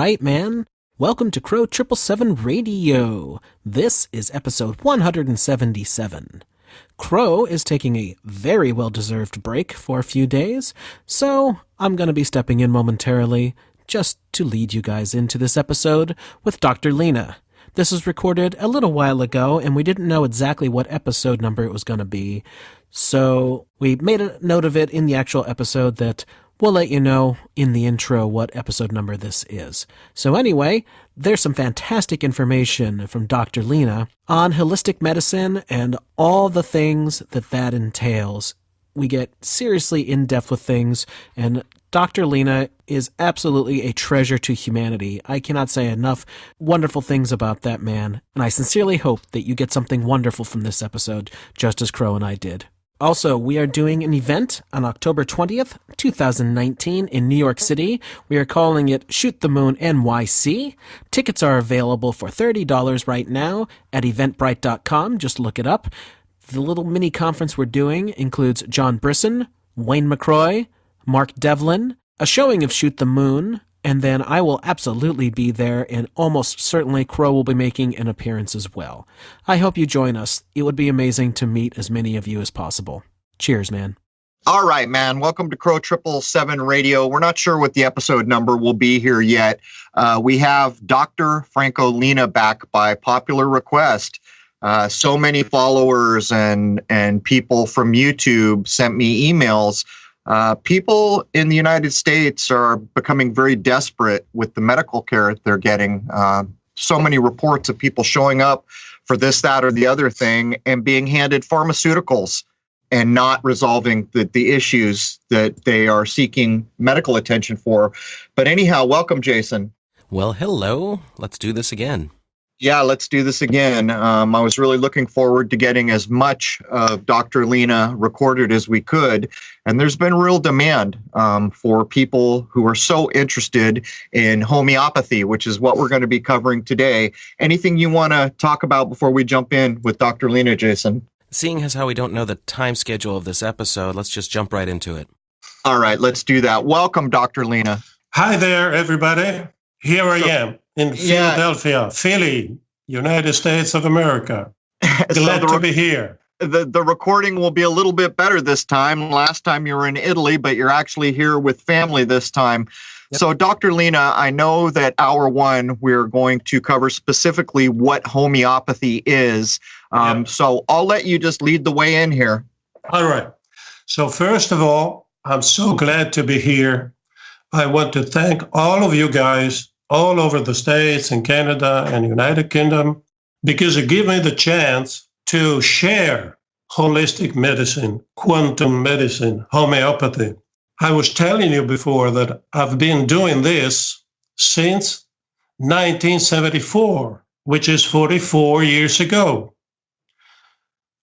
right, man. Welcome to Crow 777 Radio. This is episode 177. Crow is taking a very well-deserved break for a few days, so I'm going to be stepping in momentarily just to lead you guys into this episode with Dr. Lenna. This was recorded a little while ago, and we didn't know exactly what episode number it was going to be, so we made a note of it in the actual episode that we'll let you know in the intro what episode number this is. So anyway, there's some fantastic information from Dr. Lenna on holistic medicine and all the things that entails. We get seriously in-depth with things, and Dr. Lenna is absolutely a treasure to humanity. I cannot say enough wonderful things about that man, and I sincerely hope that you get something wonderful from this episode, just as Crow and I did. Also, we are doing an event on October 20th, 2019 in New York City. We are calling it Shoot the Moon NYC. Tickets are available for $30 right now at eventbrite.com. Just look it up. The little mini conference we're doing includes John Brisson, Wayne McCroy, Mark Devlin, a showing of Shoot the Moon, and then I will absolutely be there, and almost certainly Crow will be making an appearance as well. I hope you join us. It would be amazing to meet as many of you as possible. Cheers, man. All right, man. Welcome to Crow 777 Radio. We're not sure what the episode number will be here yet. We have Dr. Franco Lenna back by popular request. So many followers and people from YouTube sent me emails. People in the United States are becoming very desperate with the medical care they're getting. So many reports of people showing up for this, that, or the other thing and being handed pharmaceuticals and not resolving the issues that they are seeking medical attention for. But anyhow, welcome, Jason. Well, hello. Let's do this again. Yeah, let's do this again. I was really looking forward to getting as much of Dr. Lenna recorded as we could. And there's been real demand for people who are so interested in homeopathy, which is what we're going to be covering today. Anything you want to talk about before we jump in with Dr. Lenna, Jason? Seeing as how we don't know the time schedule of this episode, let's just jump right into it. All right, let's do that. Welcome, Dr. Lenna. Hi there, everybody. Here I am in Philadelphia, Philly, United States of America. Glad to be here. The recording will be a little bit better this time. Last time you were in Italy, but you're actually here with family this time. Yep. So, Dr. Lenna, I know that hour one, we're going to cover specifically what homeopathy is. So I'll let you just lead the way in here. All right. So first of all, I'm so glad to be here. I want to thank all of you guys all over the States and Canada and United Kingdom, because you give me the chance to share holistic medicine, quantum medicine, homeopathy. I was telling you before that I've been doing this since 1974, which is 44 years ago.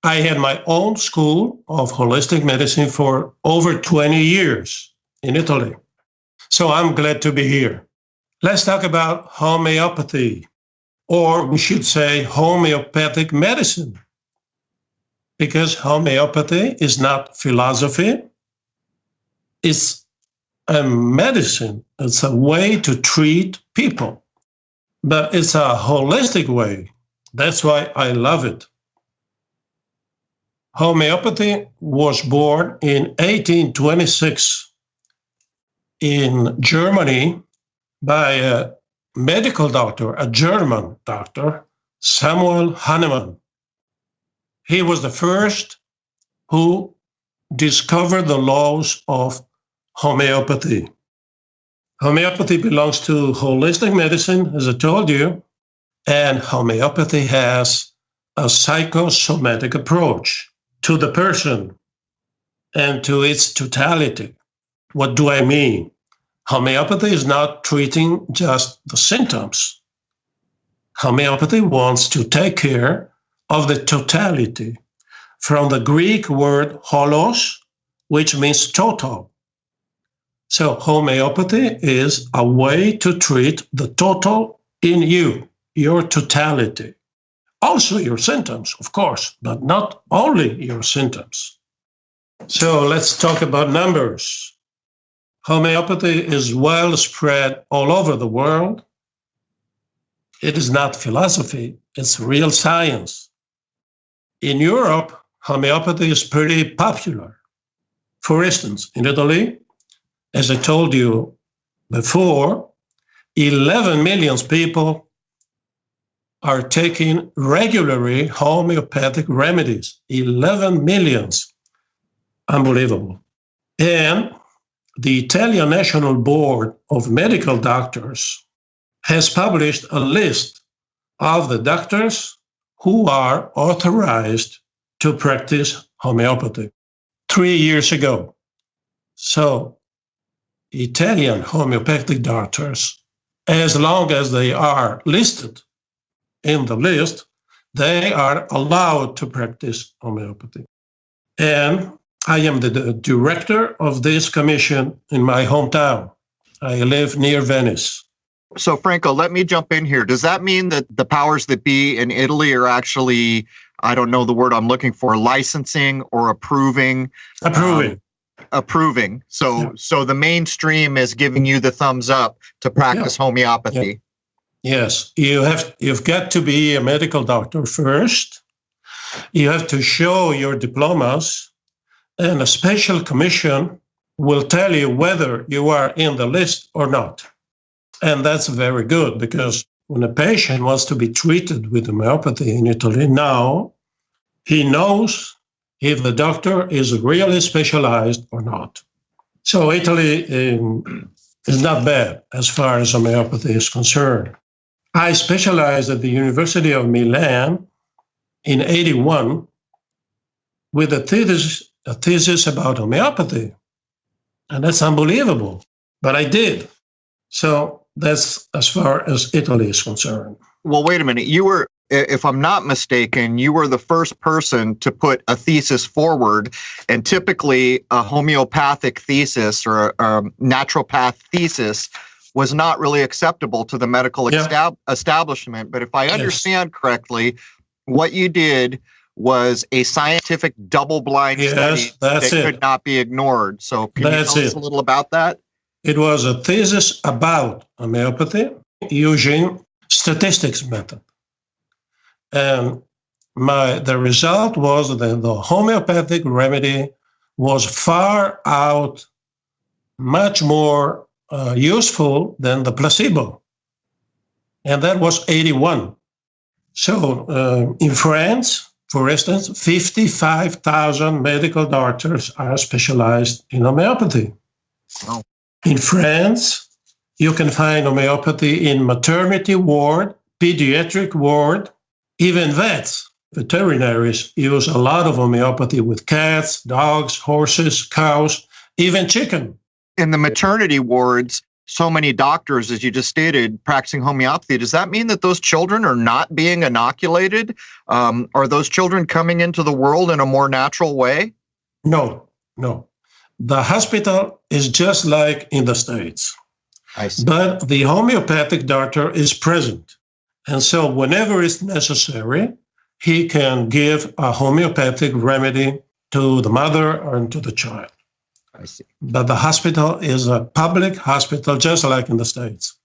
I had my own school of holistic medicine for over 20 years in Italy. So I'm glad to be here. Let's talk about homeopathy, or we should say homeopathic medicine, because homeopathy is not philosophy. It's a medicine. It's a way to treat people, but it's a holistic way. That's why I love it. Homeopathy was born in 1826 in Germany by a medical doctor, a German doctor, Samuel Hahnemann. He was the first who discovered the laws of homeopathy. Homeopathy belongs to holistic medicine, as I told you, and homeopathy has a psychosomatic approach to the person and to its totality. What do I mean? Homeopathy is not treating just the symptoms. Homeopathy wants to take care of the totality, from the Greek word holos, which means total. So homeopathy is a way to treat the total in you, your totality. Also your symptoms, of course, but not only your symptoms. So let's talk about numbers. Homeopathy is well spread all over the world. It is not philosophy, it's real science. In Europe, homeopathy is pretty popular. For instance, in Italy, as I told you before, 11 million people are taking regularly homeopathic remedies. 11 millions. Unbelievable. And the Italian National Board of Medical Doctors has published a list of the doctors who are authorized to practice homeopathy 3 years ago. So Italian homeopathic doctors, as long as they are listed in the list, they are allowed to practice homeopathy. And I am the director of this commission in my hometown. I live near Venice. So, Franco, let me jump in here. Does that mean that the powers that be in Italy are actually, I don't know the word I'm looking for, licensing or approving? Approving. So the mainstream is giving you the thumbs up to practice homeopathy. Yes, you've got to be a medical doctor first. You have to show your diplomas, and a special commission will tell you whether you are in the list or not. And that's very good, because when a patient wants to be treated with homeopathy in Italy now, he knows if the doctor is really specialized or not. So Italy is not bad as far as homeopathy is concerned. I specialized at the University of Milan in 1981 with a thesis about homeopathy. And that's unbelievable, but I did. So that's as far as Italy is concerned. Well, wait a minute. You were, if I'm not mistaken, you were the first person to put a thesis forward, and typically a homeopathic thesis or a naturopath thesis was not really acceptable to the medical establishment. But if I understand correctly, what you did was a scientific double-blind study that could not be ignored. So can you tell us a little about that? It was a thesis about homeopathy using statistics method. And the result was that the homeopathic remedy was far out much more useful than the placebo. And that was 1981. So in France, for instance, 55,000 medical doctors are specialized in homeopathy. Wow. In France, you can find homeopathy in maternity ward, pediatric ward, even vets. Veterinaries use a lot of homeopathy with cats, dogs, horses, cows, even chicken. In the maternity wards, so many doctors, as you just stated, practicing homeopathy. Does that mean that those children are not being inoculated? Are those children coming into the world in a more natural way? No. The hospital is just like in the States. I see. But the homeopathic doctor is present. And so whenever it's necessary, he can give a homeopathic remedy to the mother or to the child. I see. But the hospital is a public hospital, just like in the States.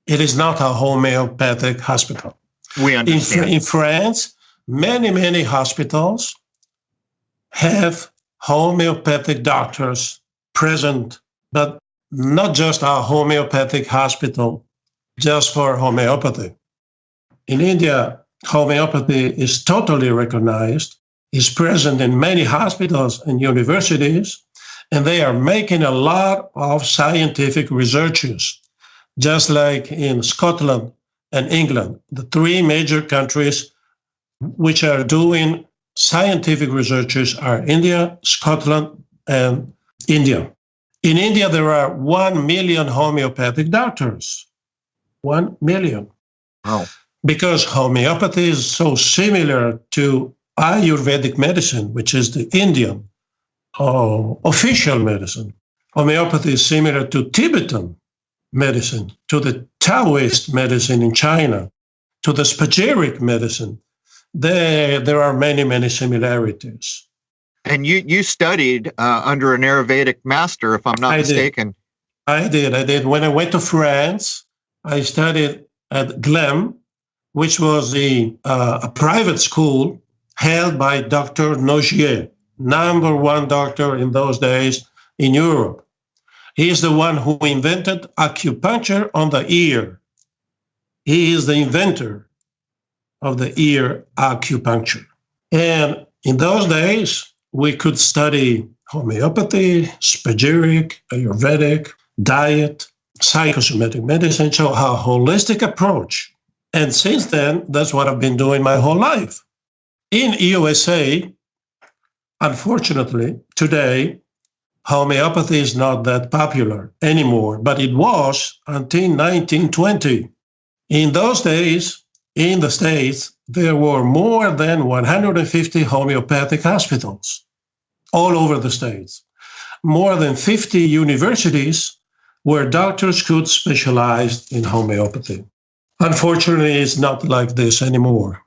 It is not a homeopathic hospital. We understand. In France, many hospitals have homeopathic doctors present, but not just a homeopathic hospital just for homeopathy. In India, homeopathy is totally recognized, is present in many hospitals and universities, and they are making a lot of scientific researches, just like in Scotland and England, the three major countries which are doing scientific researches are India, Scotland, and India. In India, there are 1 million homeopathic doctors. 1 million. Wow. Because homeopathy is so similar to Ayurvedic medicine, which is the Indian official medicine. Homeopathy is similar to Tibetan medicine, to the Taoist medicine in China, to the spagyric medicine. There are many similarities. And you studied under an Ayurvedic master, if I'm not mistaken. I did. When I went to France, I studied at GLEM, which was a private school held by Dr. Nogier, number one doctor in those days in Europe. He is the one who invented acupuncture on the ear. He is the inventor of the ear acupuncture. And in those days, we could study homeopathy, spagyric, Ayurvedic, diet, psychosomatic medicine, so a holistic approach. And since then, that's what I've been doing my whole life. In USA, unfortunately, today, homeopathy is not that popular anymore, but it was until 1920. In those days, in the States, there were more than 150 homeopathic hospitals all over the States. More than 50 universities where doctors could specialize in homeopathy. Unfortunately, it's not like this anymore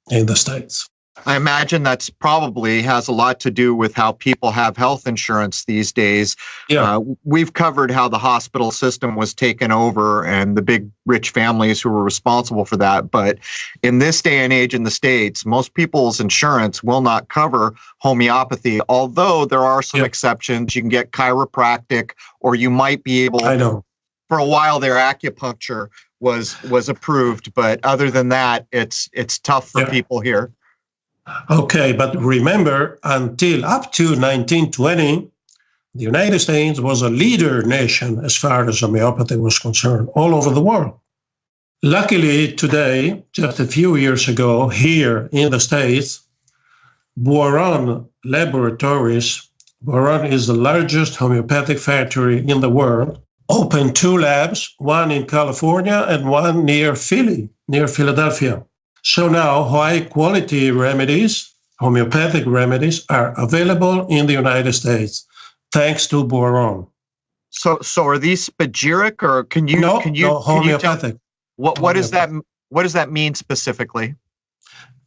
in the States. I imagine that's probably has a lot to do with how people have health insurance these days. Yeah. We've covered how the hospital system was taken over and the big rich families who were responsible for that. But in this day and age in the States, most people's insurance will not cover homeopathy, although there are some exceptions. You can get chiropractic, or you might be able, I know. For a while there, acupuncture was approved. But other than that, it's tough for people here. Okay, but remember, until up to 1920, the United States was a leader nation as far as homeopathy was concerned, all over the world. Luckily, today, just a few years ago, here in the States, Boiron Laboratories, Boiron is the largest homeopathic factory in the world, opened 2 labs, one in California and one near Philly, near Philadelphia. So now high-quality remedies, homeopathic remedies, are available in the United States, thanks to Boiron. So are these spagyric, or can you homeopathic? What does that mean specifically?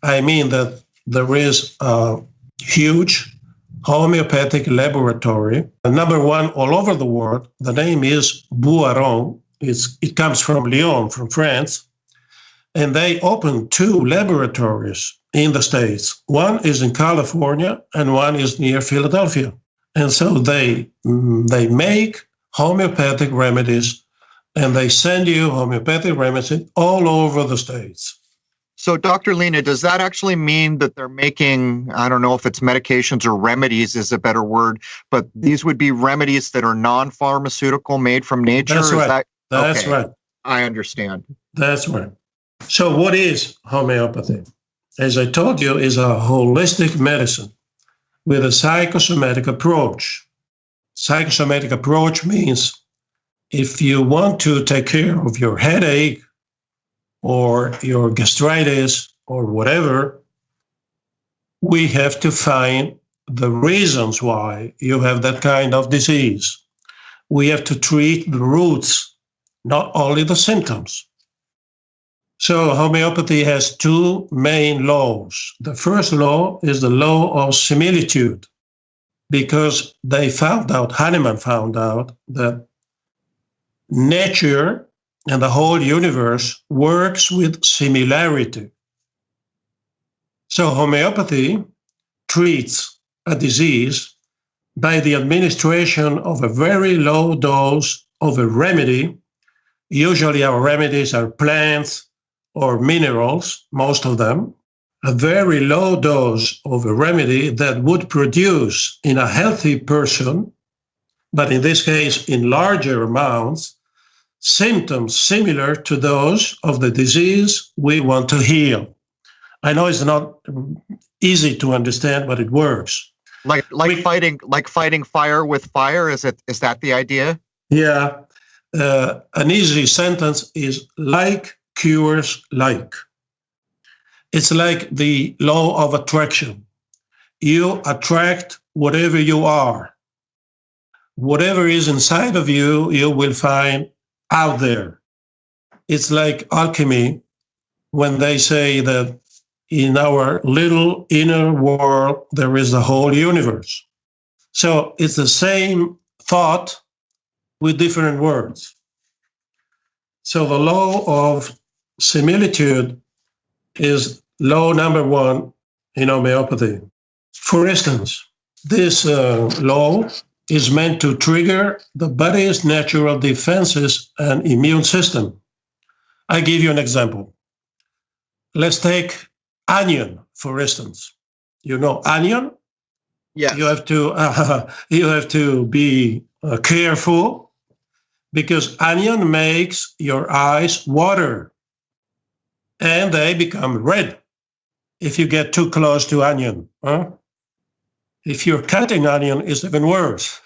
I mean that there is a huge homeopathic laboratory, number one all over the world. The name is Boiron. It comes from Lyon, from France. And they opened 2 laboratories in the States. One is in California and one is near Philadelphia. And so they make homeopathic remedies, and they send you homeopathic remedies all over the States. So, Dr. Lenna, does that actually mean that they're making, I don't know if it's medications or remedies is a better word, but these would be remedies that are non-pharmaceutical, made from nature? That's right. That's right. I understand. That's right. So what is homeopathy? As I told you, is a holistic medicine with a psychosomatic approach. Psychosomatic approach means if you want to take care of your headache or your gastritis or whatever, we have to find the reasons why you have that kind of disease. We have to treat the roots, not only the symptoms. So homeopathy has 2 main laws. The first law is the law of similitude, because Hahnemann found out that nature and the whole universe works with similarity. So homeopathy treats a disease by the administration of a very low dose of a remedy. Usually our remedies are plants or minerals, most of them, a very low dose of a remedy that would produce in a healthy person, but in this case in larger amounts, symptoms similar to those of the disease we want to heal. I know it's not easy to understand, but it works. Like fighting fire with fire, is that the idea? Yeah. An easy sentence is like cures like. It's like the law of attraction. You attract whatever you are. Whatever is inside of you, you will find out there. It's like alchemy when they say that in our little inner world, there is the whole universe. So it's the same thought with different words. So the law of similitude is law number 1 in homeopathy. For instance, this law is meant to trigger the body's natural defenses and immune system. I give you an example. Let's take onion, for instance. You know onion? Yes. You have to be careful because onion makes your eyes water and they become red if you get too close to onion. Huh? If you're cutting onion, it's even worse.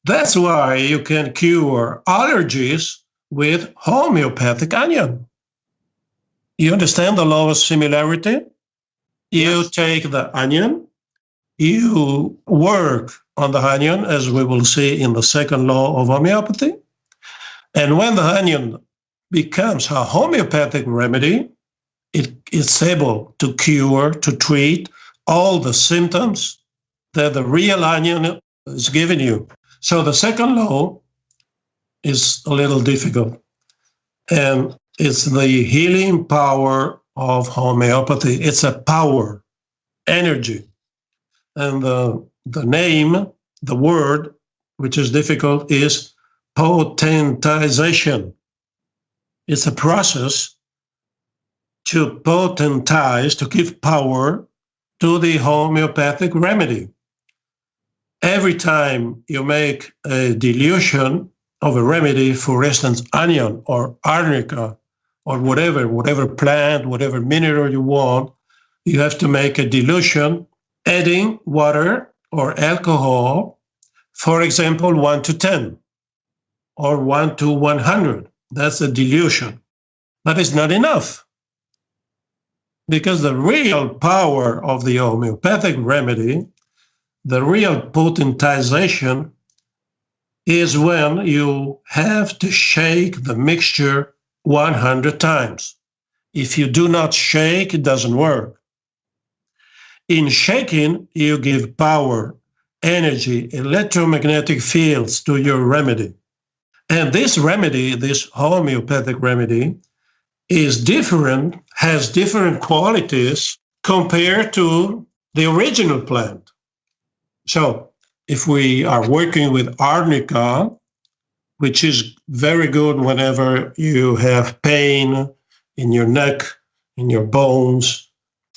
That's why you can cure allergies with homeopathic onion. You understand the law of similarity? You Yes. take the onion, you work on the onion, as we will see in the second law of homeopathy. And when the onion becomes a homeopathic remedy, it's able to cure, to treat all the symptoms that the real onion is giving you. So the second law is a little difficult. And it's the healing power of homeopathy. It's a power, energy. And the name, the word, which is difficult, is potentization. It's a process to potentize, to give power to the homeopathic remedy. Every time you make a dilution of a remedy, for instance, onion or arnica or whatever plant, whatever mineral you want, you have to make a dilution, adding water or alcohol, for example, 1 to 10 or 1 to 100. That's a dilution. But it's not enough because the real power of the homeopathic remedy, the real potentization, is when you have to shake the mixture 100 times. If you do not shake, it doesn't work. In shaking, you give power, energy, electromagnetic fields to your remedy. And this remedy, this homeopathic remedy, is different, has different qualities compared to the original plant. So if we are working with arnica, which is very good whenever you have pain in your neck, in your bones,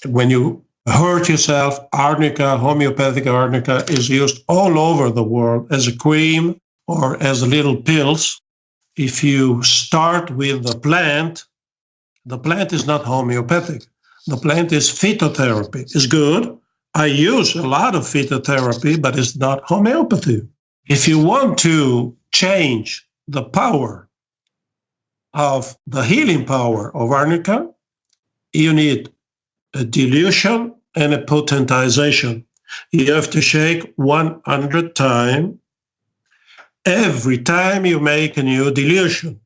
when you hurt yourself, arnica, homeopathic arnica, is used all over the world as a cream or as little pills. If you start with the plant is not homeopathic. The plant is phytotherapy. It's good. I use a lot of phytotherapy, but it's not homeopathy. If you want to change the power of the healing power of arnica, you need a dilution and a potentization. You have to shake 100 times every time you make a new dilution.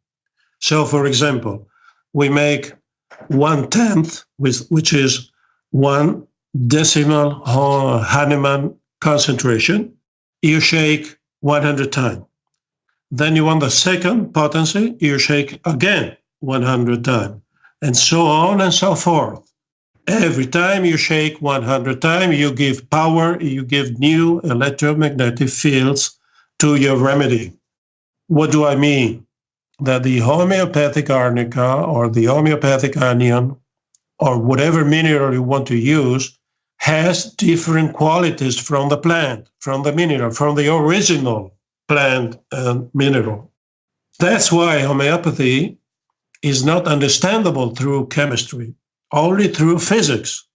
So, for example, we make 1/10, which is 1 decimal Hahnemann concentration. You shake 100 times. Then you want the second potency, you shake again 100 times, and so on and so forth. Every time you shake 100 times, you give power, you give new electromagnetic fields to your remedy. What do I mean? That the homeopathic arnica or the homeopathic onion or whatever mineral you want to use has different qualities from the plant, from the mineral, from the original plant and mineral. That's why homeopathy is not understandable through chemistry, only through physics,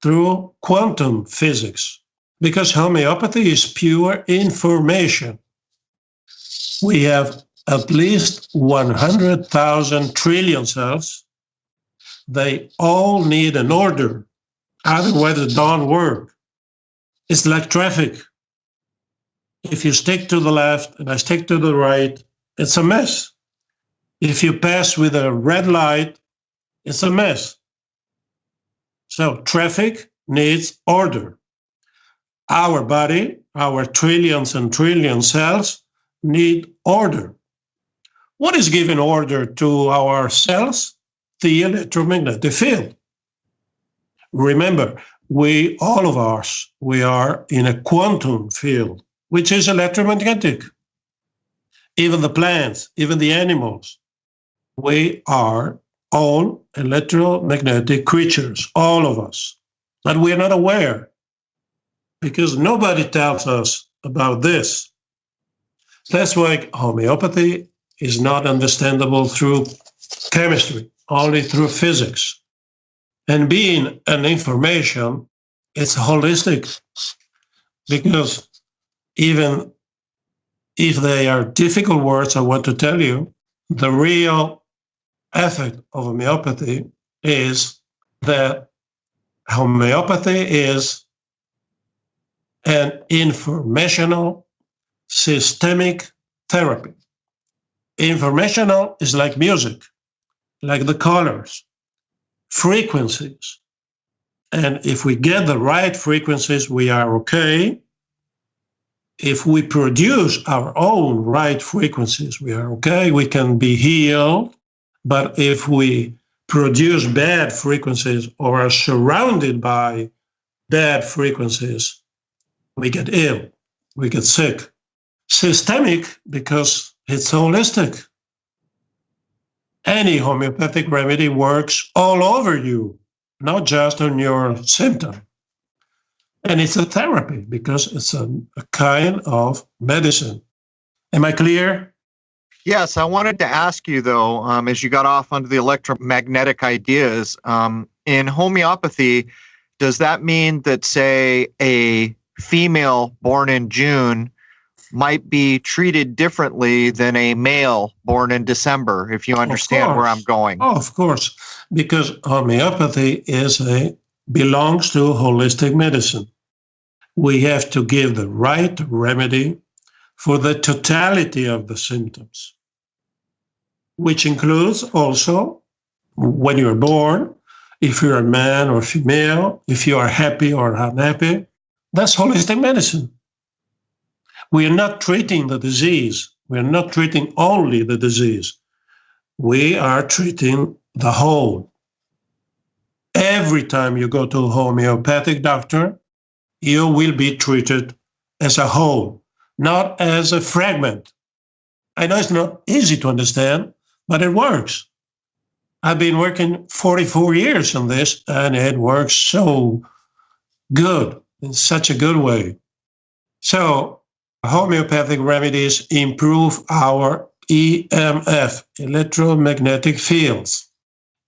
through quantum physics, because homeopathy is pure information. We have at least 100,000 trillion cells. They all need an order, otherwise it don't work. It's like traffic. If you stick to the left and I stick to the right, it's a mess. If you pass with a red light, it's a mess. So traffic needs order. Our body, our trillions and trillion cells need order. What is giving order to our cells? the electromagnetic field. Remember, all of us, we are in a quantum field, which is electromagnetic. Even the plants, even the animals, we are all electromagnetic creatures, all of us. But we are not aware because nobody tells us about this. That's why homeopathy is not understandable through chemistry, only through physics. And being an information, it's holistic, because even if they are difficult words, I want to tell you, the real effect of homeopathy is that homeopathy is an informational systemic therapy. Informational is like music, like the colors, frequencies. And if we get the right frequencies, we are okay. If we produce our own right frequencies, we are okay. We can be healed. But if we produce bad frequencies or are surrounded by bad frequencies, we get ill, we get sick. Systemic because it's holistic. Any homeopathic remedy works all over you, not just on your symptom. And it's a therapy because it's a kind of medicine. Am I clear? Yes, I wanted to ask you, though, as you got off onto the electromagnetic ideas, in homeopathy, does that mean that, say, a female born in June might be treated differently than a male born in December, if you understand where I'm going? Oh, of course, because homeopathy belongs to holistic medicine. We have to give the right remedy for the totality of the symptoms, which includes also when you're born, if you're a man or female, if you are happy or unhappy. That's holistic medicine. We are not treating the disease. We are not treating only the disease. We are treating the whole. Every time you go to a homeopathic doctor, you will be treated as a whole, not as a fragment. I know it's not easy to understand, but it works. I've been working 44 years on this, and it works so good, in such a good way. So homeopathic remedies improve our EMF, electromagnetic fields,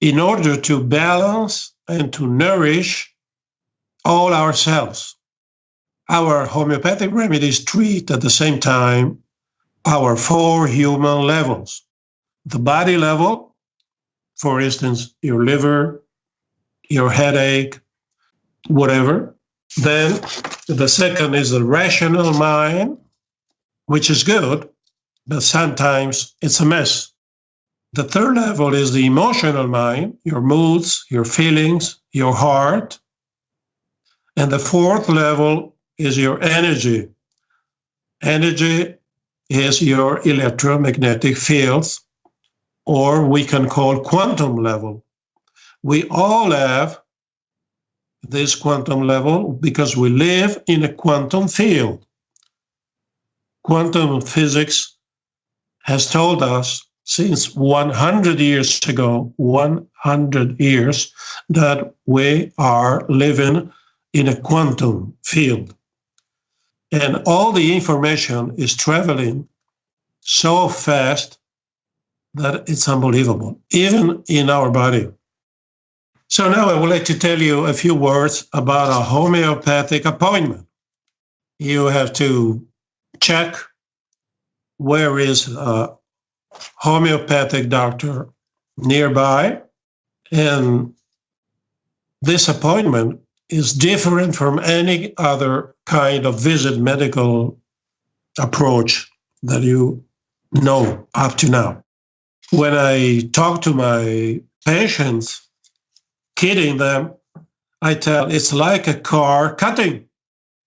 in order to balance and to nourish all our cells. Our homeopathic remedies treat at the same time our 4 human levels. The body level, for instance, your liver, your headache, whatever. Then the second is the rational mind, which is good, but sometimes it's a mess. The third level is the emotional mind, your moods, your feelings, your heart. And the fourth level is your energy. Energy is your electromagnetic fields, or we can call quantum level. We all have this quantum level because we live in a quantum field. Quantum physics has told us since 100 years ago, 100 years, that we are living in a quantum field. And all the information is traveling so fast that it's unbelievable, even in our body. So now I would like to tell you a few words about a homeopathic appointment. You have to check where is a homeopathic doctor nearby, and this appointment is different from any other kind of visit medical approach that you know up to now. When I talk to my patients, kidding them, I tell it's like a car cutting.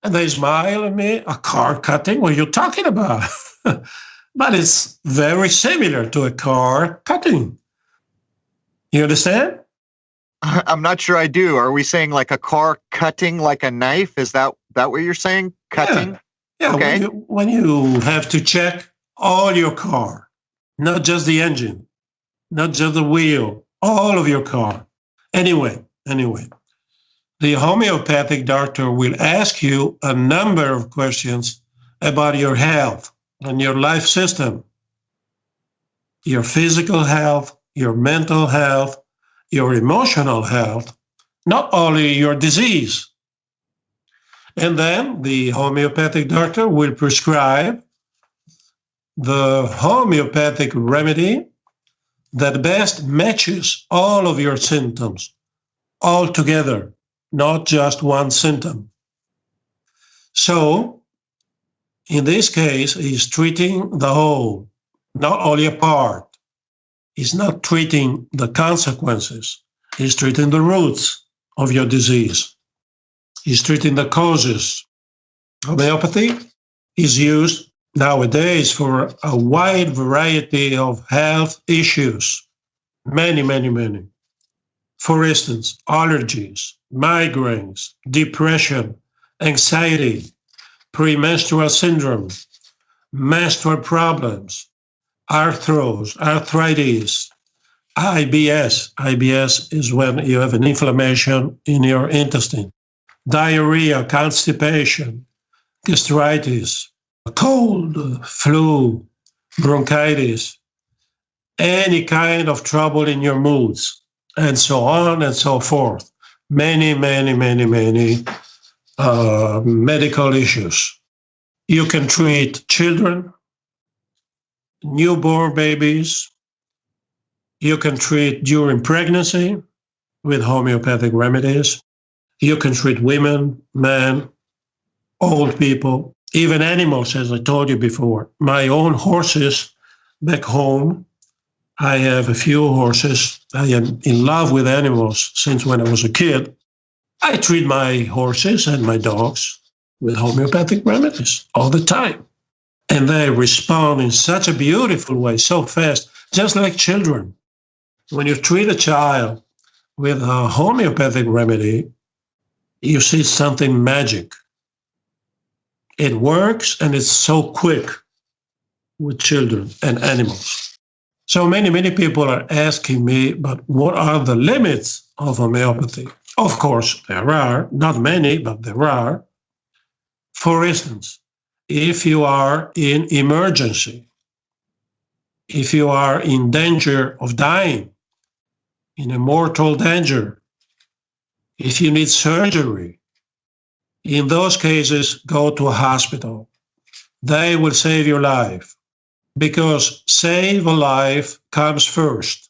And they smile at me, a car cutting? What are you talking about? But it's very similar to a car cutting. You understand? I'm not sure I do. Are we saying like a car cutting like a knife? Is that what you're saying? Cutting? Yeah. Okay. When you have to check all your car, not just the engine, not just the wheel, all of your car. Anyway, the homeopathic doctor will ask you a number of questions about your health and your life system, your physical health, your mental health, your emotional health, not only your disease. And then the homeopathic doctor will prescribe the homeopathic remedy that best matches all of your symptoms all together, not just one symptom. So, in this case, he's treating the whole, not only a part. He's not treating the consequences. He's treating the roots of your disease. He's treating the causes. Homeopathy is used nowadays for a wide variety of health issues. Many. For instance, allergies, migraines, depression, anxiety, premenstrual syndrome, menstrual problems, arthritis, IBS. IBS is when you have an inflammation in your intestine. Diarrhea, constipation, gastritis, cold, flu, bronchitis, any kind of trouble in your moods, and so on and so forth. Many medical issues. You can treat children, newborn babies. You can treat during pregnancy with homeopathic remedies. You can treat women, men, old people, even animals, as I told you before. My own horses back home, I have a few horses. I am in love with animals since when I was a kid. I treat my horses and my dogs with homeopathic remedies all the time. And they respond in such a beautiful way, so fast, just like children. When you treat a child with a homeopathic remedy, you see something magic. It works, and it's so quick with children and animals. So many people are asking me, but what are the limits of homeopathy? Of course, there are, not many, but there are. For instance, if you are in emergency, if you are in danger of dying, in a mortal danger, if you need surgery, in those cases, go to a hospital. They will save your life, because save a life comes first.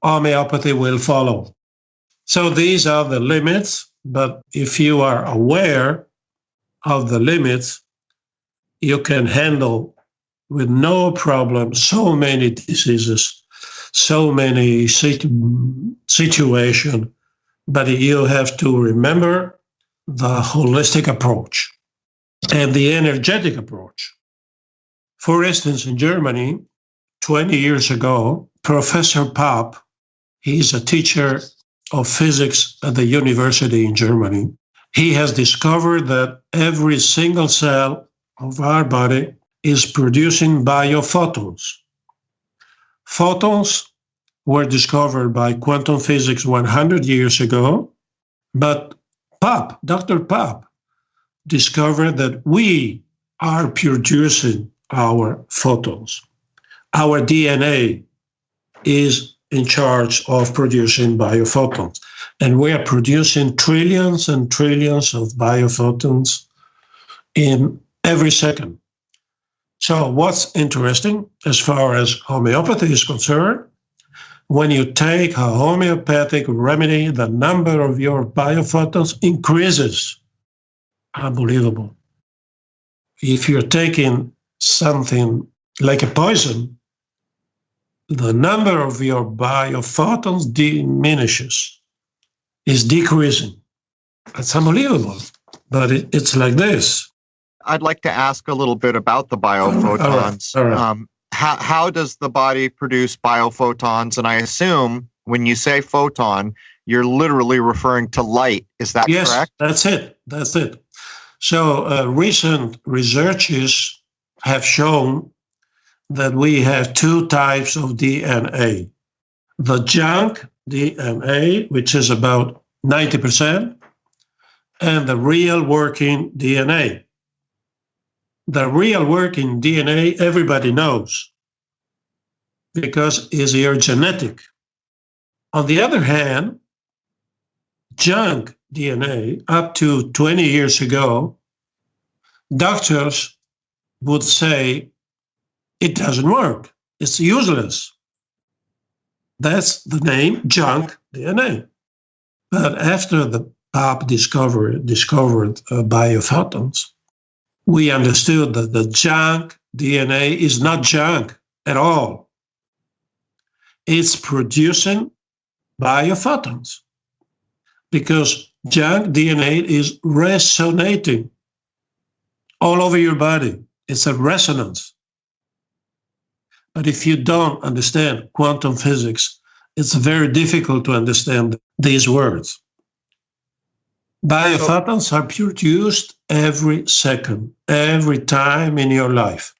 Homeopathy will follow. So these are the limits, but if you are aware of the limits, you can handle with no problem so many diseases, so many situations, but you have to remember the holistic approach and the energetic approach. For instance, in Germany, 20 years ago, Professor Popp, he's a teacher of physics at the university in Germany. He has discovered that every single cell of our body is producing bio-photons. Photons were discovered by quantum physics 100 years ago, but Dr. Popp, discovered that we are producing our photons. Our DNA is in charge of producing biophotons. And we are producing trillions and trillions of biophotons in every second. So what's interesting as far as homeopathy is concerned, when you take a homeopathic remedy, the number of your biophotons increases. Unbelievable. If you're taking something like a poison, the number of your biophotons diminishes, is decreasing. It's unbelievable, but it's like this. I'd like to ask a little bit about the biophotons. All right. How does the body produce biophotons? And I assume when you say photon, you're literally referring to light. Is that yes, correct? That's it. That's it. So recent researches have shown that we have two types of DNA. The junk DNA, which is about 90%, and the real working DNA. The real working DNA, everybody knows, because it's your genetic. On the other hand, junk DNA, up to 20 years ago, doctors would say it doesn't work. It's useless. That's the name, junk DNA. But after the Bob discovered bio-photons, we understood that the junk DNA is not junk at all. It's producing bio-photons because junk DNA is resonating all over your body. It's a resonance. But if you don't understand quantum physics, it's very difficult to understand these words. Bio-photons are produced every second, every time in your life.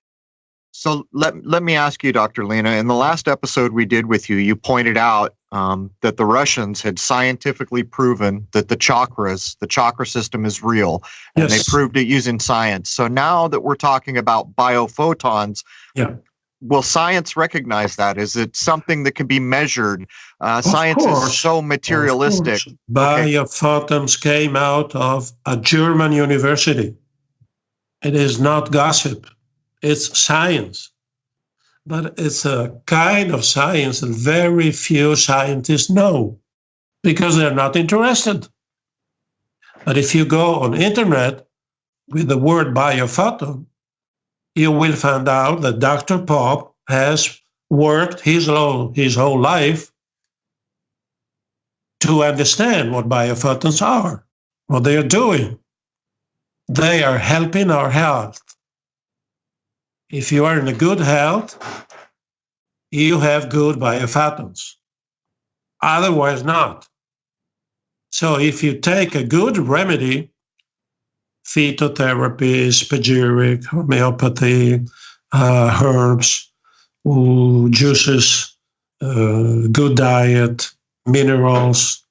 So let me ask you, Dr. Lenna, in the last episode we did with you, you pointed out that the Russians had scientifically proven that the chakra system is real, and Yes. they proved it using science. So now that we're talking about biophotons, will science recognize that? Is it something that can be measured? Science is so materialistic. Biophotons came out of a German university. It is not gossip. It's science. But it's a kind of science that very few scientists know because they're not interested. But if you go on internet with the word biophoton, you will find out that Dr. Pop has worked his whole life to understand what biophotons are, what they are doing. They are helping our health. If you are in a good health, you have good biophotons. Otherwise not. So if you take a good remedy, phytotherapy, spagyric, homeopathy, herbs, juices, good diet, minerals,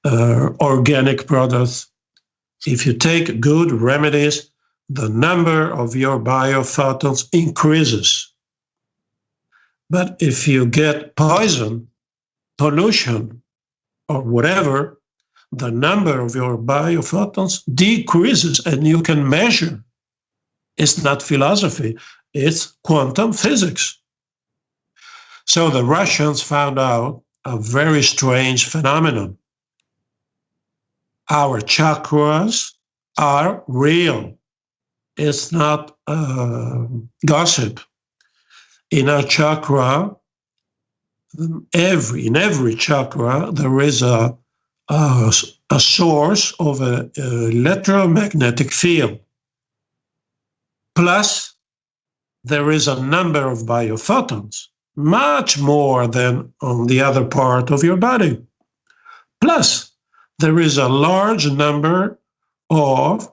organic products. If you take good remedies, the number of your biophotons increases. But if you get poison, pollution, or whatever, the number of your biophotons decreases, and you can measure. It's not philosophy, it's quantum physics. So the Russians found out a very strange phenomenon. Our chakras are real. It's not gossip. In our chakra, in every chakra, there is a source of an electromagnetic field. Plus, there is a number of biophotons, much more than on the other part of your body. Plus, there is a large number of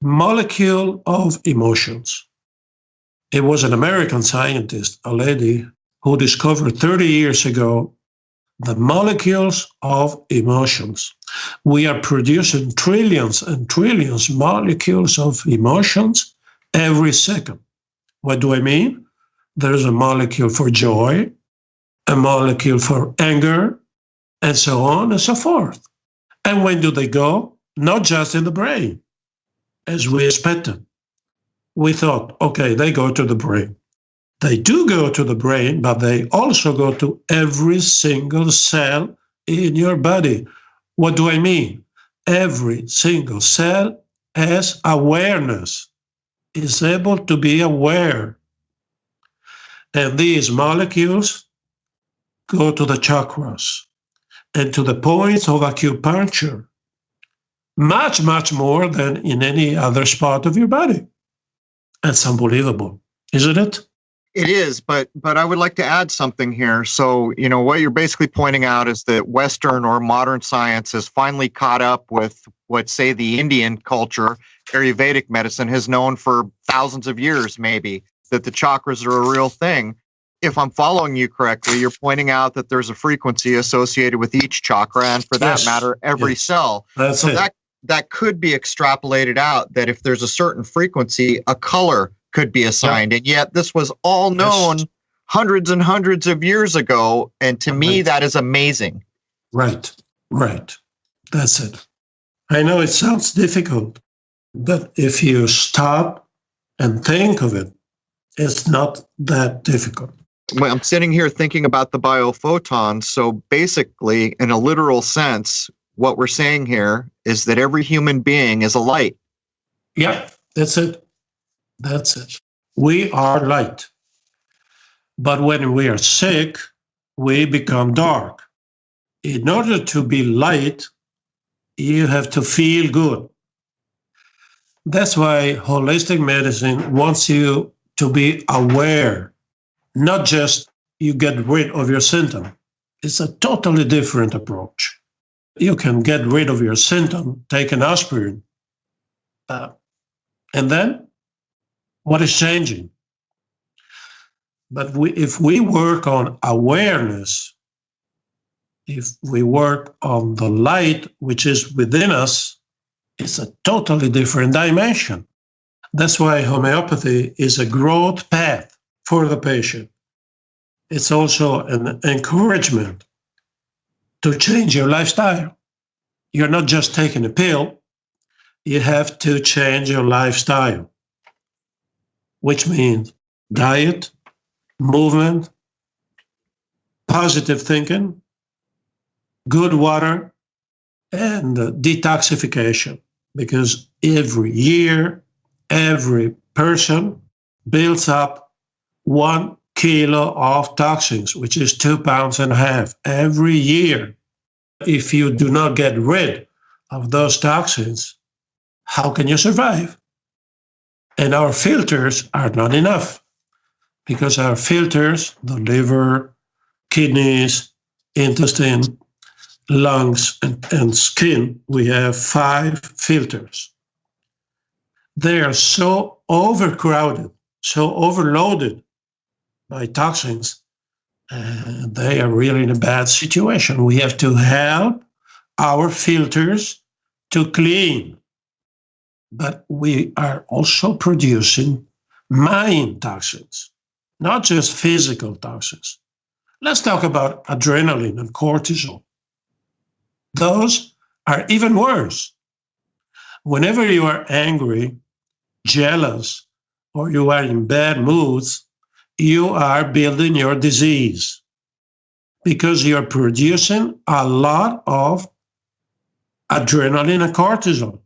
molecules of emotions. It was an American scientist, a lady, who discovered 30 years ago the molecules of emotions. We are producing trillions and trillions of molecules of emotions every second. What do I mean? There's a molecule for joy, a molecule for anger, and so on and so forth. And when do they go? Not just in the brain, as we expected. We thought, okay, they go to the brain. They do go to the brain, but they also go to every single cell in your body. What do I mean? Every single cell has awareness, is able to be aware. And these molecules go to the chakras and to the points of acupuncture, much, much more than in any other spot of your body. That's unbelievable, isn't it? It is, but I would like to add something here. So, what you're basically pointing out is that Western or modern science has finally caught up with what, say, the Indian culture, Ayurvedic medicine, has known for thousands of years, maybe, that the chakras are a real thing. If I'm following you correctly, you're pointing out that there's a frequency associated with each chakra, and for that matter, every cell. That's it. That could be extrapolated out, that if there's a certain frequency, a color could be assigned. And yet this was all known hundreds and hundreds of years ago. And to me, that is amazing. Right. That's it. I know it sounds difficult, but if you stop and think of it, it's not that difficult. Well, I'm sitting here thinking about the bio-photons. So basically, in a literal sense, what we're saying here is that every human being is a light. Yeah, that's it. That's it. We are light. But when we are sick, we become dark. In order to be light, you have to feel good. That's why holistic medicine wants you to be aware, not just you get rid of your symptom. It's a totally different approach. You can get rid of your symptom, take an aspirin, and then what is changing? But if we work on awareness, if we work on the light which is within us, it's a totally different dimension. That's why homeopathy is a growth path for the patient. It's also an encouragement to change your lifestyle. You're not just taking a pill, you have to change your lifestyle, which means diet, movement, positive thinking, good water, and detoxification. Because every year, every person builds up 1 kilo of toxins, which is 2.5 pounds every year. If you do not get rid of those toxins, how can you survive? And our filters are not enough, because our filters, the liver, kidneys, intestine, lungs, and skin, we have 5 filters. They are so overcrowded, so overloaded by toxins, and they are really in a bad situation. We have to help our filters to clean. But we are also producing mind toxins, not just physical toxins. Let's talk about adrenaline and cortisol. Those are even worse. Whenever you are angry, jealous, or you are in bad moods, you are building your disease because you're producing a lot of adrenaline and cortisol.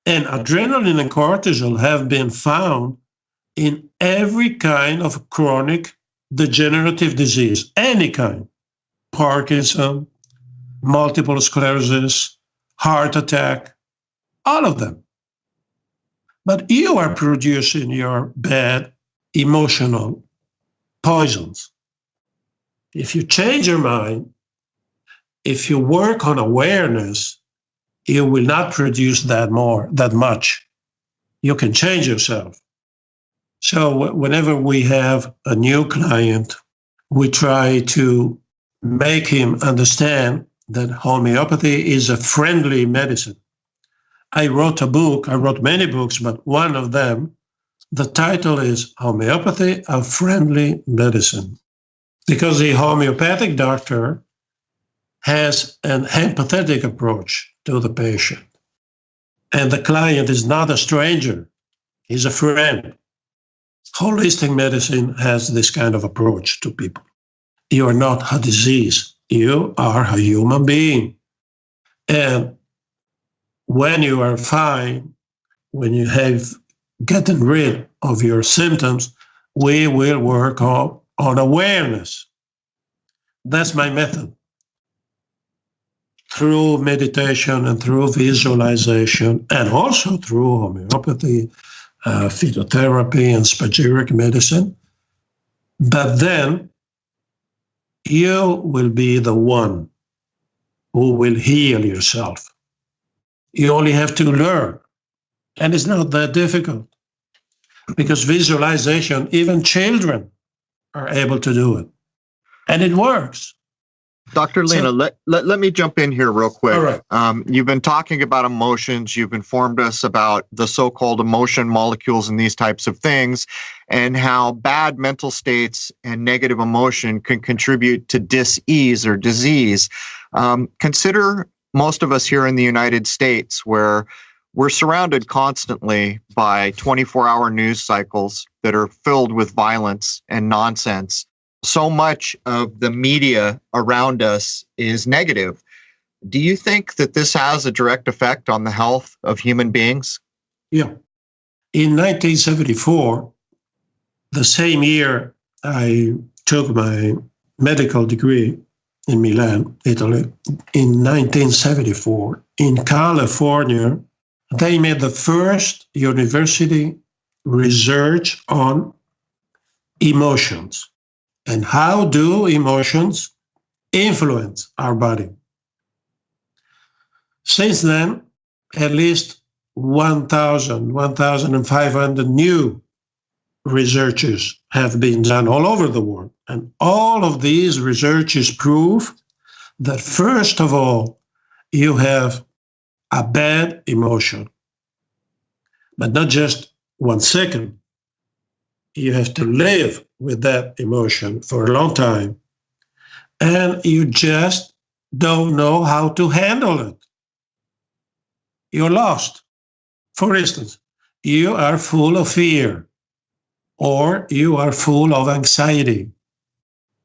And adrenaline and cortisol have been found in every kind of chronic degenerative disease, any kind, Parkinson, multiple sclerosis, heart attack, all of them. But you are producing your bad emotional poisons. If you change your mind, if you work on awareness, you will not produce that much. You can change yourself. So whenever we have a new client, we try to make him understand that homeopathy is a friendly medicine. I wrote many books, but one of them, the title is Homeopathy, a Friendly Medicine. Because the homeopathic doctor has an empathetic approach to the patient. And the client is not a stranger, he's a friend. Holistic medicine has this kind of approach to people. You are not a disease, you are a human being. And when you are fine, when you have gotten rid of your symptoms, we will work on awareness. That's my method. Through meditation and through visualization, and also through homeopathy, phytotherapy, and spagyric medicine, But then you will be the one who will heal yourself. You only have to learn. And it's not that difficult, because visualization, even children are able to do it. And it works. Dr. Lenna, let me jump in here real quick. All right. You've been talking about emotions. You've informed us about the so-called emotion molecules and these types of things, and how bad mental states and negative emotion can contribute to dis-ease or disease. Consider most of us here in the United States, where we're surrounded constantly by 24-hour news cycles that are filled with violence and nonsense. So much of the media around us is negative. Do you think that this has a direct effect on the health of human beings? Yeah. In 1974, the same year I took my medical degree in Milan, Italy, in 1974, in California, they made the first university research on emotions. And how do emotions influence our body? Since then, at least 1,500 new researches have been done all over the world. And all of these researches prove that, first of all, you have a bad emotion, but not just 1 second. You have to live with that emotion for a long time, and you just don't know how to handle it. You're lost. For instance, you are full of fear, or you are full of anxiety.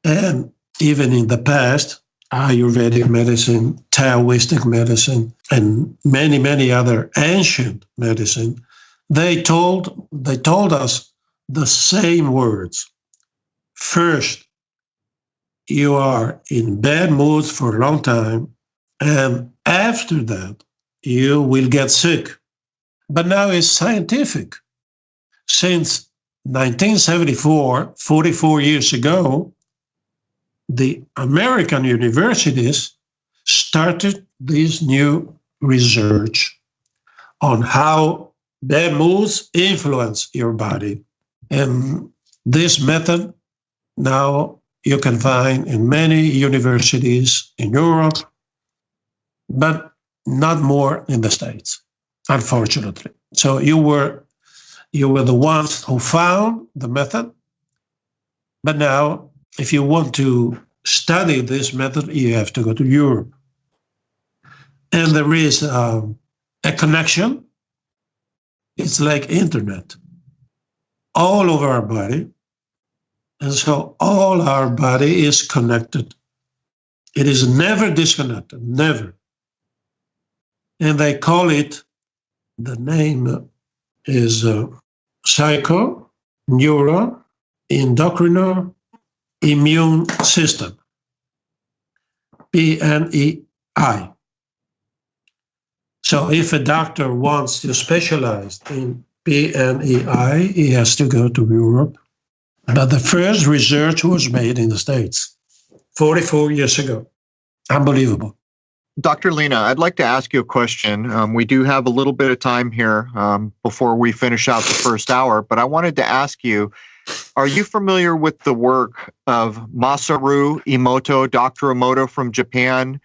And even in the past, Ayurvedic medicine, Taoistic medicine, and many, many other ancient medicine, they told us the same words. First, you are in bad moods for a long time, and after that, you will get sick. But now it's scientific. Since 1974, 44 years ago, the American universities started this new research on how bad moods influence your body. And this method now you can find in many universities in Europe, but not more in the States, unfortunately. So you were the ones who found the method, but now if you want to study this method, you have to go to Europe. And there is a connection. It's like internet all over our body. And so all our body is connected. It is never disconnected, never. And they call it, the name is psycho, neuro, endocrino, immune system, PNEI. So if a doctor wants to specialize in PNEI, he has to go to Europe. But the first research was made in the States 44 years ago. Unbelievable. Dr. Lenna, I'd like to ask you a question. We do have a little bit of time here before we finish out the first hour, but I wanted to ask you, are you familiar with the work of Masaru Emoto, Dr. Emoto from Japan,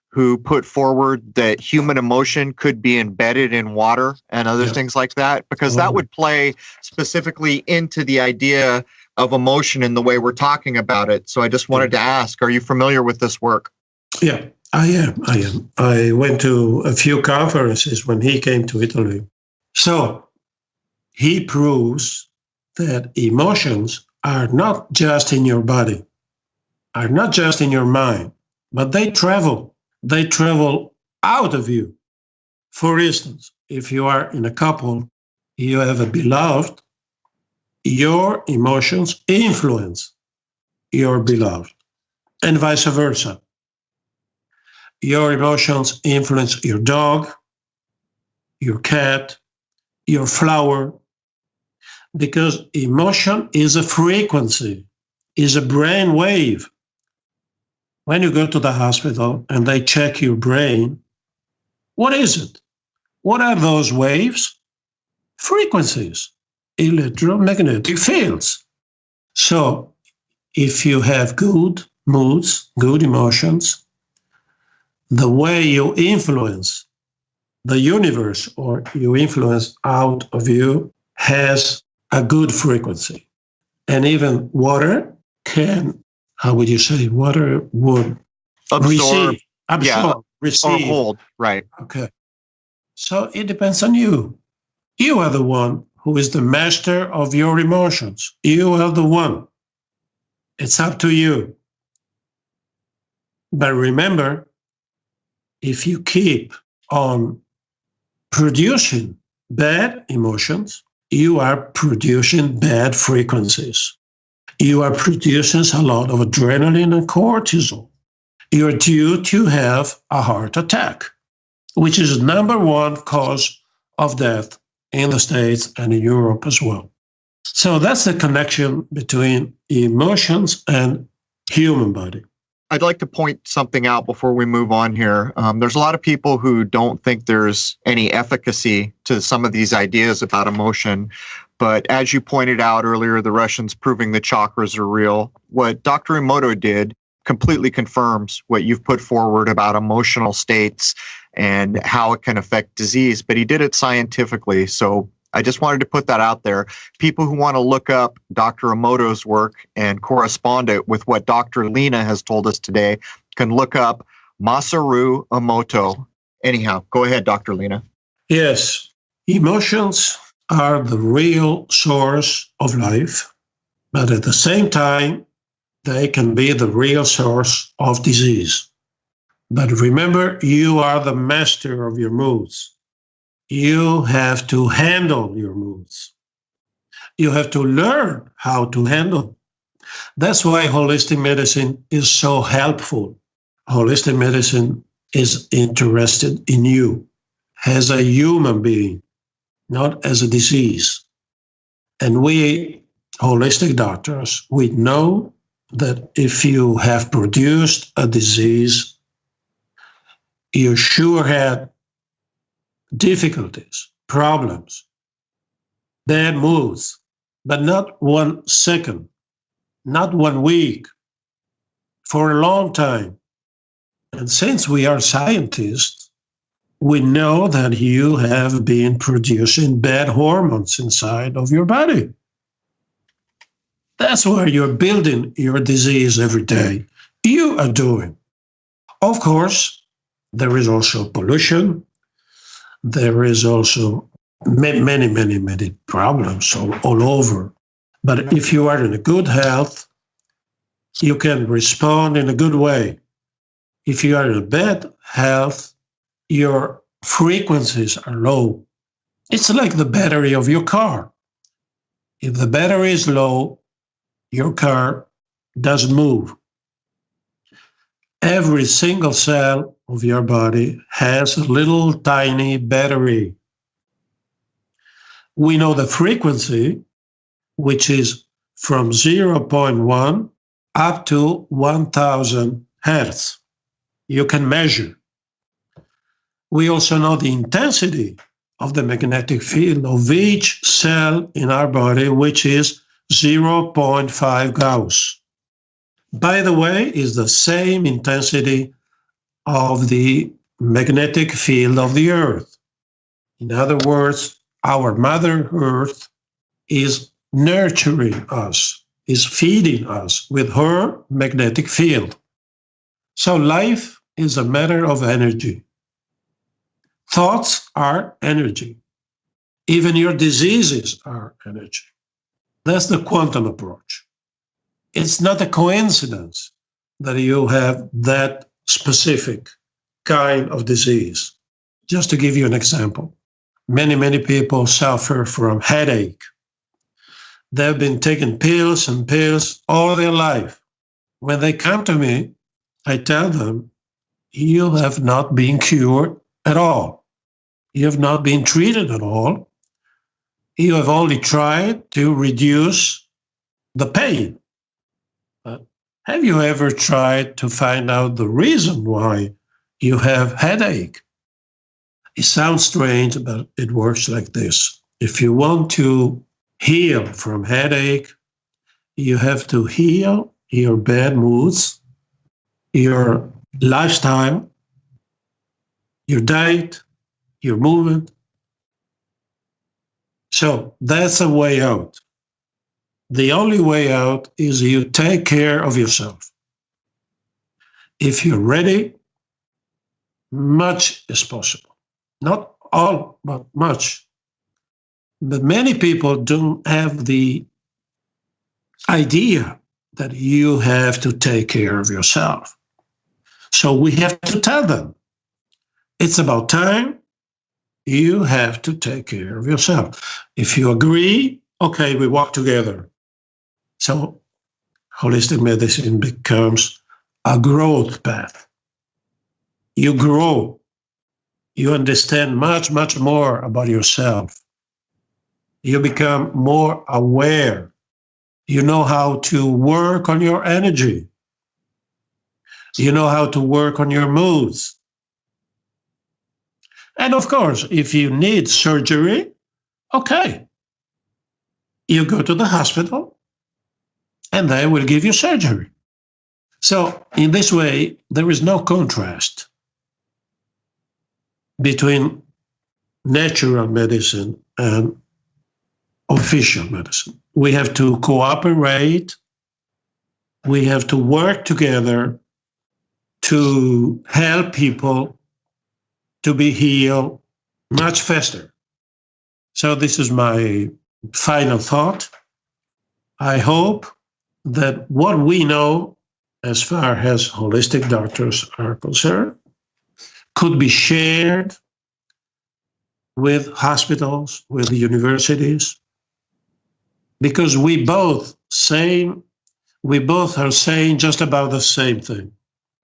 who put forward that human emotion could be embedded in water and other things like that? Because that would play specifically into the idea of emotion in the way we're talking about it. So I just wanted to ask, are you familiar with this work? Yeah, I am. I went to a few conferences when he came to Italy. So he proves that emotions are not just in your body, are not just in your mind, but they travel. They travel out of you. For instance, if you are in a couple, you have a beloved, your emotions influence your beloved, and vice versa. Your emotions influence your dog, your cat, your flower, because emotion is a frequency. is a brain wave. When you go to the hospital and they check your brain, what is it? What are those waves? Frequencies, electromagnetic fields. So if you have good moods, good emotions, the way you influence the universe or you influence out of you has a good frequency. And even water can, how would you say, water would Absorb, receive. or hold, right. Okay. So it depends on you. You are the one who is the master of your emotions. You are the one. It's up to you. But remember, if you keep on producing bad emotions, you are producing bad frequencies. You are producing a lot of adrenaline and cortisol. You're due to have a heart attack, which is the number one cause of death in the States and in Europe as well. So that's the connection between emotions and human body. I'd like to point something out before we move on here. There's a lot of people who don't think there's any efficacy to some of these ideas about emotion. But as you pointed out earlier, the Russians proving the chakras are real. What Dr. Emoto did completely confirms what you've put forward about emotional states and how it can affect disease, but he did it scientifically. So I just wanted to put that out there. People who want to look up Dr. Emoto's work and correspond it with what Dr. Lenna has told us today can look up Masaru Emoto. Anyhow, go ahead, Dr. Lenna. Yes, emotions are the real source of life, but at the same time, they can be the real source of disease. But remember, you are the master of your moods. You have to handle your moods. You have to learn how to handle. That's why holistic medicine is so helpful. Holistic medicine is interested in you as a human being, not as a disease. And we, holistic doctors, we know that if you have produced a disease, you sure had difficulties, problems, bad moods, but not 1 second, not 1 week, for a long time. And since we are scientists, we know that you have been producing bad hormones inside of your body. That's why you're building your disease every day. You are doing. Of course, there is also pollution. There is also many problems all over. But if you are in a good health, you can respond in a good way. If you are in a bad health, your frequencies are low. It's like the battery of your car. If the battery is low, your car doesn't move. Every single cell of your body has a little tiny battery. We know the frequency, which is from 0.1 up to 1000 hertz. You can measure. We also know the intensity of the magnetic field of each cell in our body, which is 0.5 Gauss. By the way, is the same intensity of the magnetic field of the Earth. In other words, our Mother Earth is nurturing us, is feeding us with her magnetic field. So life is a matter of energy. Thoughts are energy. Even your diseases are energy. That's the quantum approach. It's not a coincidence that you have that specific kind of disease. Just to give you an example, many people suffer from headache. They've been taking pills and pills all their life. When they come to me, I tell them, you have not been cured at all. You have not been treated at all. You have only tried to reduce the pain. Have you ever tried to find out the reason why you have headache? It sounds strange, but it works like this. If you want to heal from headache, you have to heal your bad moods, your lifestyle, your diet, your movement. So that's a way out. The only way out is you take care of yourself. If you're ready, much is possible. Not all, but much. But many people don't have the idea that you have to take care of yourself. So we have to tell them, it's about time you have to take care of yourself. If you agree, okay, we walk together. So holistic medicine becomes a growth path. You grow. You understand much, much more about yourself. You become more aware. You know how to work on your energy. You know how to work on your moods. And of course, if you need surgery, okay, you go to the hospital and they will give you surgery. So in this way, there is no contrast between natural medicine and official medicine. We have to cooperate. We have to work together to help people to be healed much faster. So this is my final thought. I hope that what we know as far as holistic doctors are concerned could be shared with hospitals, with universities, because we both are saying just about the same thing,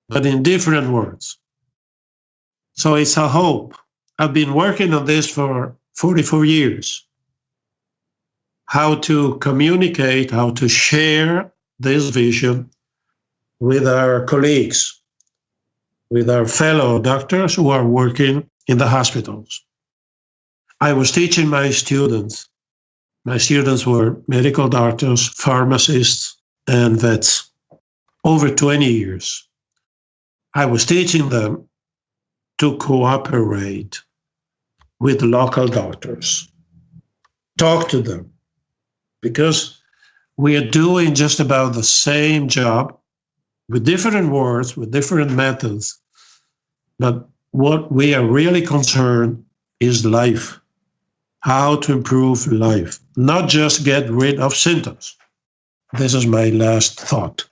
but in different words. So it's a hope. I've been working on this for 44 years. How to communicate, how to share this vision with our colleagues, with our fellow doctors who are working in the hospitals. I was teaching my students. My students were medical doctors, pharmacists, and vets. Over 20 years. I was teaching them to cooperate with local doctors. Talk to them. Because we are doing just about the same job with different words, with different methods. But what we are really concerned is life. How to improve life, not just get rid of symptoms. This is my last thought.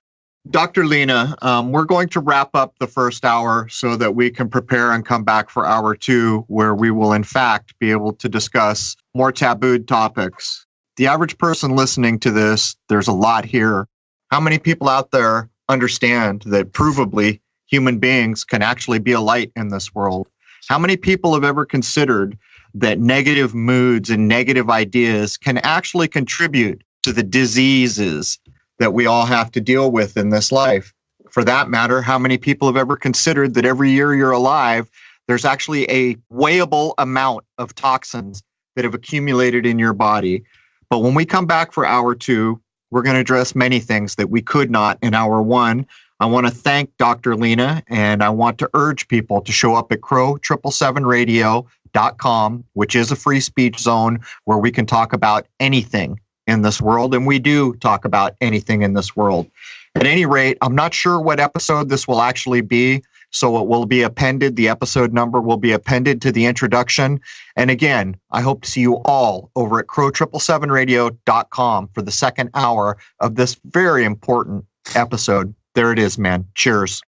Dr. Lenna, we're going to wrap up the first hour so that we can prepare and come back for hour two, where we will, in fact, be able to discuss more tabooed topics. The average person listening to this, there's a lot here. How many people out there understand that provably human beings can actually be a light in this world? How many people have ever considered that negative moods and negative ideas can actually contribute to the diseases that we all have to deal with in this life? For that matter, how many people have ever considered that every year you're alive, there's actually a weighable amount of toxins that have accumulated in your body? But when we come back for hour two, we're going to address many things that we could not in hour one. I want to thank Dr. Lenna, and I want to urge people to show up at crow777radio.com, which is a free speech zone where we can talk about anything in this world, and we do talk about anything in this world. At any rate, I'm not sure what episode this will actually be, so it will be appended. The episode number will be appended to the introduction. And again, I hope to see you all over at crow777radio.com for the second hour of this very important episode. There it is, man. Cheers.